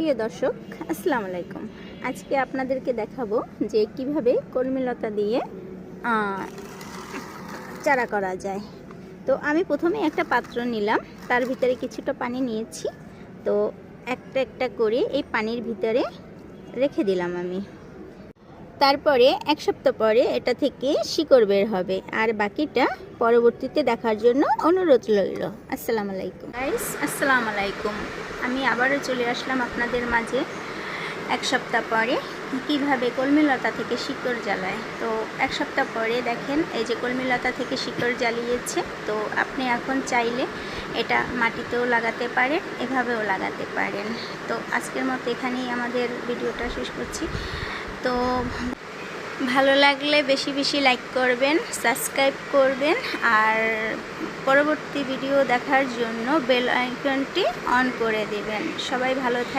প্রিয় দর্শক, আসসালামু আলাইকুম। আজকে আপনাদেরকে দেখাবো যে কিভাবে কলমিলতা দিয়ে চারা করা যায়। তো আমি প্রথমে একটা পাত্র নিলাম, তার ভিতরে কিছুটা পানি নিয়েছি। তো একটা একটা করে এই পানির ভিতরে রেখে দিলাম আমি। তারপরে এক সপ্তাহ পরে এটা থেকে শিকড় বের হবে, আর বাকিটা পরবর্তীতে দেখার জন্য অনুরোধ রইল। আসসালামু আলাইকুম গাইস, আসসালামু আলাইকুম। আমি আবারও চলে আসলাম আপনাদের মাঝে এক সপ্তাহ পরে কিভাবে কলমিলতা থেকে শিকড় জ্বালায়। তো এক সপ্তাহ পরে দেখেন এই যে কলমিলতা থেকে শিকড় জ্বালিয়েছে। তো আপনি এখন চাইলে এটা মাটিতেও লাগাতে পারেন, এভাবেও লাগাতে পারেন। তো আজকের মতো এখানেই আমাদের ভিডিওটা শেষ করছি। তো ভালো লাগলে বেশি বেশি লাইক করবেন, সাবস্ক্রাইব করবেন, আর পরবর্তী ভিডিও দেখার জন্য বেল আইকনটি অন করে দেবেন। সবাই ভালো থাকবেন।